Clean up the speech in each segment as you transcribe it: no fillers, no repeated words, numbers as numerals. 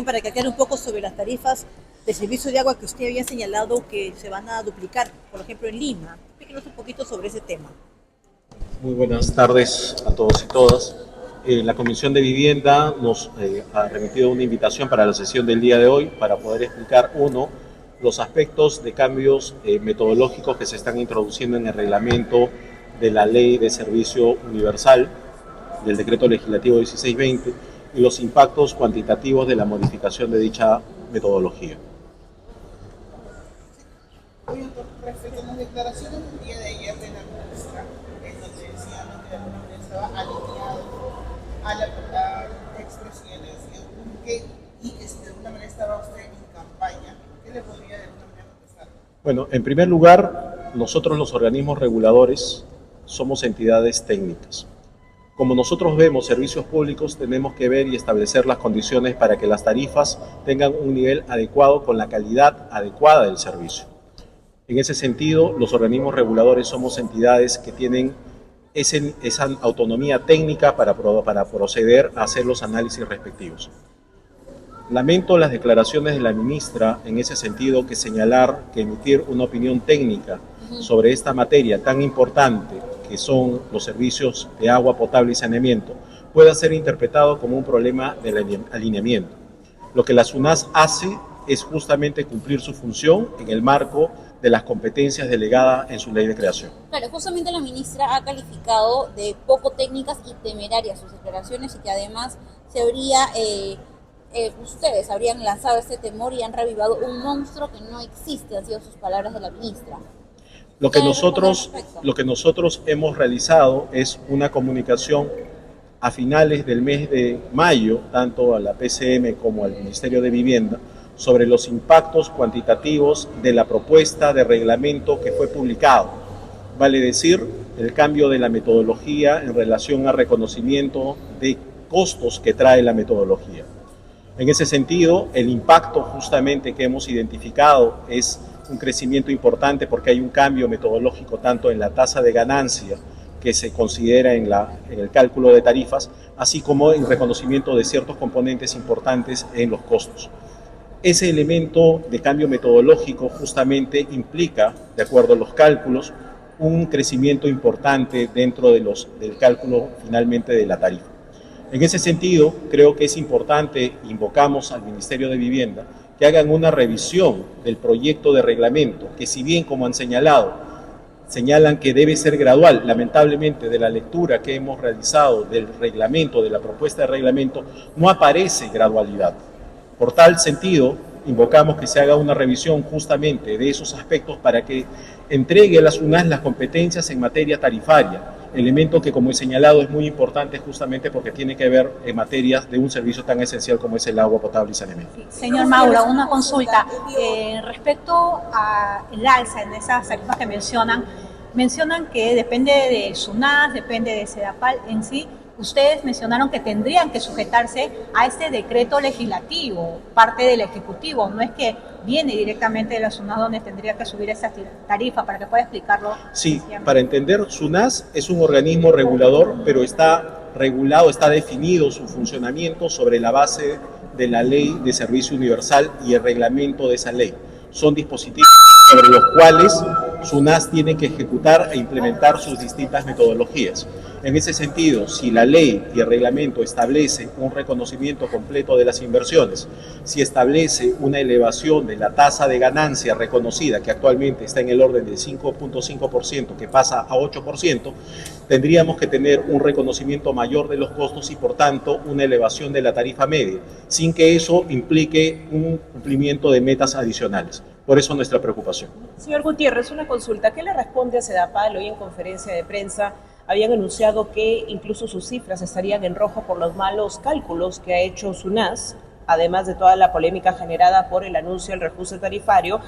Para que aclare un poco sobre las tarifas de servicio de agua que usted había señalado que se van a duplicar, por ejemplo, en Lima. Explíquenos un poquito sobre ese tema. Muy buenas tardes a todos y todas. La Comisión de Vivienda nos ha remitido una invitación para la sesión del día de hoy para poder explicar, uno, los aspectos de cambios metodológicos que se están introduciendo en el reglamento de la Ley de Servicio Universal, del Decreto Legislativo 1620, y los impactos cuantitativos de la modificación de dicha metodología. Respecto a las declaraciones del día de ayer de la ministra, en donde decían que de alguna manera estaba alineado a la expresidencia, y que de alguna manera estaba usted en campaña, ¿qué le podría de alguna manera contestar? Bueno, en primer lugar, nosotros los organismos reguladores somos entidades técnicas. Como nosotros vemos servicios públicos, tenemos que ver y establecer las condiciones para que las tarifas tengan un nivel adecuado con la calidad adecuada del servicio. En ese sentido, los organismos reguladores somos entidades que tienen esa autonomía técnica para proceder a hacer los análisis respectivos. Lamento las declaraciones de la ministra en ese sentido, que señalar que emitir una opinión técnica sobre esta materia tan importante que son los servicios de agua potable y saneamiento pueda ser interpretado como un problema de alineamiento. Lo que la SUNAS hace es justamente cumplir su función en el marco de las competencias delegadas en su ley de creación. Claro, justamente la ministra ha calificado de poco técnicas y temerarias sus declaraciones, y que además ustedes habrían lanzado este temor y han revivado un monstruo que no existe, han sido sus palabras de la ministra. Lo que nosotros hemos realizado es una comunicación a finales del mes de mayo, tanto a la PCM como al Ministerio de Vivienda, sobre los impactos cuantitativos de la propuesta de reglamento que fue publicado. Vale decir, el cambio de la metodología en relación al reconocimiento de costos que trae la metodología. En ese sentido, el impacto justamente que hemos identificado es un crecimiento importante, porque hay un cambio metodológico tanto en la tasa de ganancia que se considera en el cálculo de tarifas, así como en reconocimiento de ciertos componentes importantes en los costos. Ese elemento de cambio metodológico justamente implica, de acuerdo a los cálculos, un crecimiento importante dentro del cálculo finalmente de la tarifa. En ese sentido, creo que es importante, invocamos al Ministerio de Vivienda, que hagan una revisión del proyecto de reglamento, que si bien, como han señalan que debe ser gradual, lamentablemente de la lectura que hemos realizado del reglamento, de la propuesta de reglamento, no aparece gradualidad. Por tal sentido, invocamos que se haga una revisión justamente de esos aspectos para que entregue a la SUNAS las competencias en materia tarifaria, elemento que, como he señalado, es muy importante justamente porque tiene que ver en materias de un servicio tan esencial como es el agua potable y saneamiento. Sí. Señor Mauro, una consulta. Respecto al alza en esas tarifas que mencionan que depende de SUNAS, depende de SEDAPAL en sí. Ustedes mencionaron que tendrían que sujetarse a este decreto legislativo, parte del Ejecutivo. No es que viene directamente de la SUNAS donde tendría que subir esa tarifa, para que pueda explicarlo. Sí, para entender, SUNAS es un organismo regulador, pero está regulado, está definido su funcionamiento sobre la base de la Ley de Servicio Universal y el reglamento de esa ley. Son dispositivos sobre los cuales SUNAS tiene que ejecutar e implementar sus distintas metodologías. En ese sentido, si la ley y el reglamento establece un reconocimiento completo de las inversiones, si establece una elevación de la tasa de ganancia reconocida, que actualmente está en el orden del 5.5%, que pasa a 8%, tendríamos que tener un reconocimiento mayor de los costos y, por tanto, una elevación de la tarifa media, sin que eso implique un cumplimiento de metas adicionales. Por eso nuestra preocupación. Señor Gutiérrez, una consulta. ¿Qué le responde a SEDAPAL? Hoy en conferencia de prensa habían anunciado que incluso sus cifras estarían en rojo por los malos cálculos que ha hecho SUNAS, además de toda la polémica generada por el anuncio del reajuste tarifario.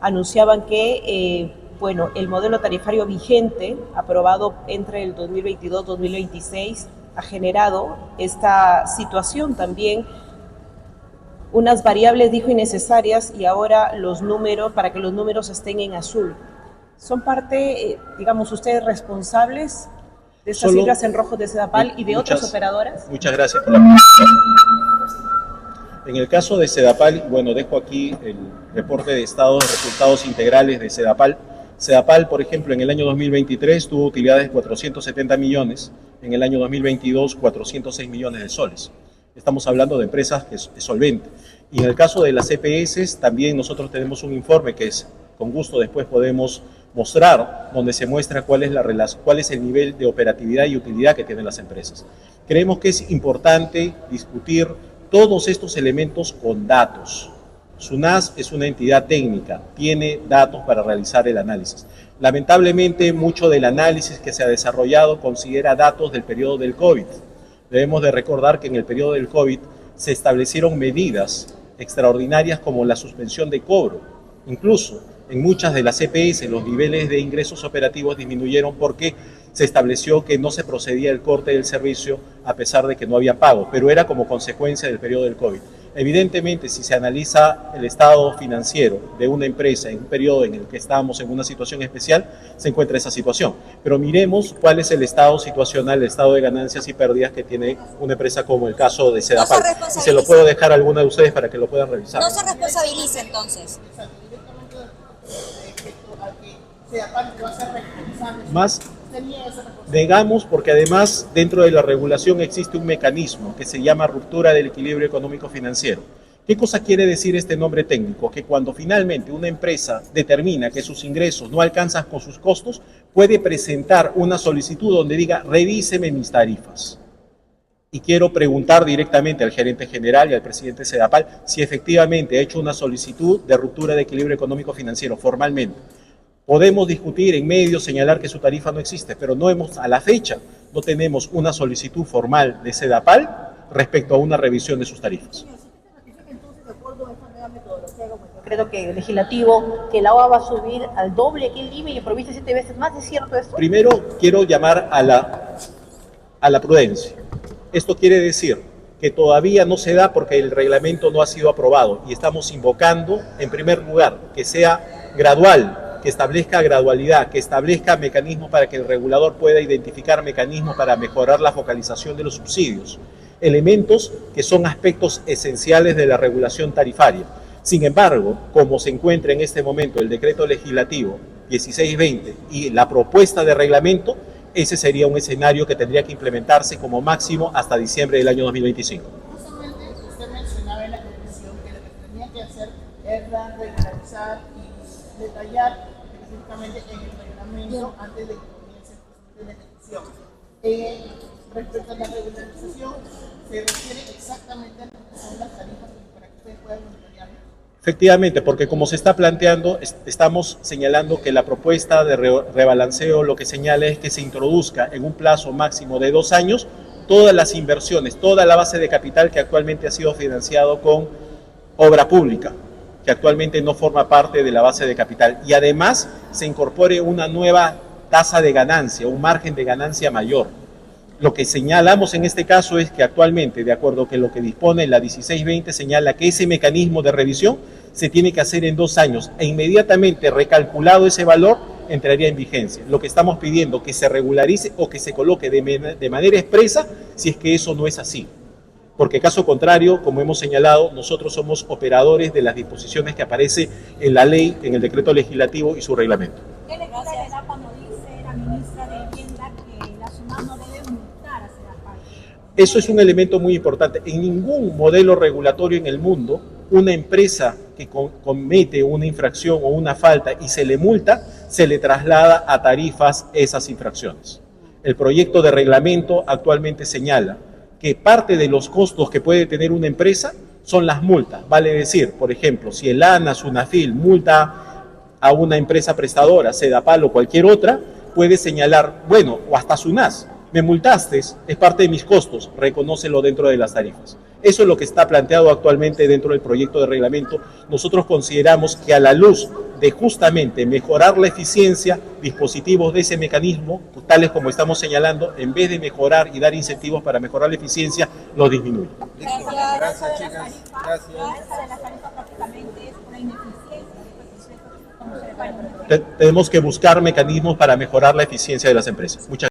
Anunciaban que el modelo tarifario vigente, aprobado entre el 2022-2026, ha generado esta situación también, unas variables, dijo, innecesarias, y ahora los números, para que los números estén en azul. ¿Son parte, digamos, ustedes responsables de estas cifras en rojo de SEDAPAL y de otras operadoras? Muchas gracias por la pregunta. En el caso de Sedapal, bueno, dejo aquí el reporte de estado de resultados integrales de Sedapal. Sedapal, por ejemplo, en el año 2023 tuvo utilidades de 470 millones, en el año 2022 406 millones de soles. Estamos hablando de empresas que es solvente. Y en el caso de las EPS, también nosotros tenemos un informe que con gusto después podemos mostrar, donde se muestra cuál es el nivel de operatividad y utilidad que tienen las empresas. Creemos que es importante discutir todos estos elementos con datos. SUNAS es una entidad técnica, tiene datos para realizar el análisis. Lamentablemente, mucho del análisis que se ha desarrollado considera datos del periodo del COVID. Debemos de recordar que en el periodo del COVID se establecieron medidas extraordinarias como la suspensión de cobro. Incluso en muchas de las EPS los niveles de ingresos operativos disminuyeron porque se estableció que no se procedía el corte del servicio a pesar de que no había pago, pero era como consecuencia del periodo del COVID. Evidentemente, si se analiza el estado financiero de una empresa en un periodo en el que estábamos en una situación especial, se encuentra esa situación. Pero miremos cuál es el estado situacional, el estado de ganancias y pérdidas que tiene una empresa como el caso de Sedapal. Y se lo puedo dejar a alguna de ustedes para que lo puedan revisar. No se responsabiliza entonces. Más, digamos, porque además dentro de la regulación existe un mecanismo que se llama ruptura del equilibrio económico-financiero. ¿Qué cosa quiere decir este nombre técnico? Que cuando finalmente una empresa determina que sus ingresos no alcanzan con sus costos, puede presentar una solicitud donde diga, revíseme mis tarifas. Y quiero preguntar directamente al gerente general y al presidente Sedapal si efectivamente ha hecho una solicitud de ruptura de equilibrio económico-financiero formalmente. Podemos discutir en medios, señalar que su tarifa no existe, pero a la fecha no tenemos una solicitud formal de Sedapal respecto a una revisión de sus tarifas. Creo que el legislativo, que el agua va a subir al doble que el IVA y proviste 7 veces más, ¿es cierto esto? Primero quiero llamar a la prudencia. Esto quiere decir que todavía no se da porque el reglamento no ha sido aprobado y estamos invocando, en primer lugar, que sea gradual, que establezca gradualidad, que establezca mecanismos para que el regulador pueda identificar mecanismos para mejorar la focalización de los subsidios, elementos que son aspectos esenciales de la regulación tarifaria. Sin embargo, como se encuentra en este momento el decreto legislativo 1620 y la propuesta de reglamento, ese sería un escenario que tendría que implementarse como máximo hasta diciembre del año 2025. Justamente usted mencionaba en la comisión que lo que tenía que hacer era regularizar y detallar específicamente en el reglamento antes de que comience el proceso de ejecución. Respecto a la regularización, se refiere exactamente a lo que son las tarifas para que ustedes puedan monitorearlo. Efectivamente, porque como se está planteando, estamos señalando que la propuesta de rebalanceo lo que señala es que se introduzca en un plazo máximo de 2 años todas las inversiones, toda la base de capital que actualmente ha sido financiado con obra pública, que actualmente no forma parte de la base de capital, y además se incorpore una nueva tasa de ganancia, un margen de ganancia mayor. Lo que señalamos en este caso es que actualmente, de acuerdo con lo que dispone la 1620, señala que ese mecanismo de revisión se tiene que hacer en 2 años e inmediatamente recalculado ese valor entraría en vigencia. Lo que estamos pidiendo que se regularice o que se coloque de manera expresa si es que eso no es así. Porque caso contrario, como hemos señalado, nosotros somos operadores de las disposiciones que aparece en la ley, en el decreto legislativo y su reglamento. ¿Qué lectura le da cuando dice la ministra de Vivienda que la SUNAS no debe multar a Sedapal? Eso es un elemento muy importante. En ningún modelo regulatorio en el mundo, una empresa que comete una infracción o una falta y se le multa, se le traslada a tarifas esas infracciones. El proyecto de reglamento actualmente señala que parte de los costos que puede tener una empresa son las multas. Vale decir, por ejemplo, si el ANA, SUNAFIL, multa a una empresa prestadora, Sedapal o cualquier otra, puede señalar, bueno, o hasta SUNAS, me multaste, es parte de mis costos, reconócelo dentro de las tarifas. Eso es lo que está planteado actualmente dentro del proyecto de reglamento. Nosotros consideramos que a la luz de justamente mejorar la eficiencia, dispositivos de ese mecanismo, tales como estamos señalando, en vez de mejorar y dar incentivos para mejorar la eficiencia, los disminuye. Gracias, chicas. Gracias. Tenemos que buscar mecanismos para mejorar la eficiencia de las empresas. Muchas gracias.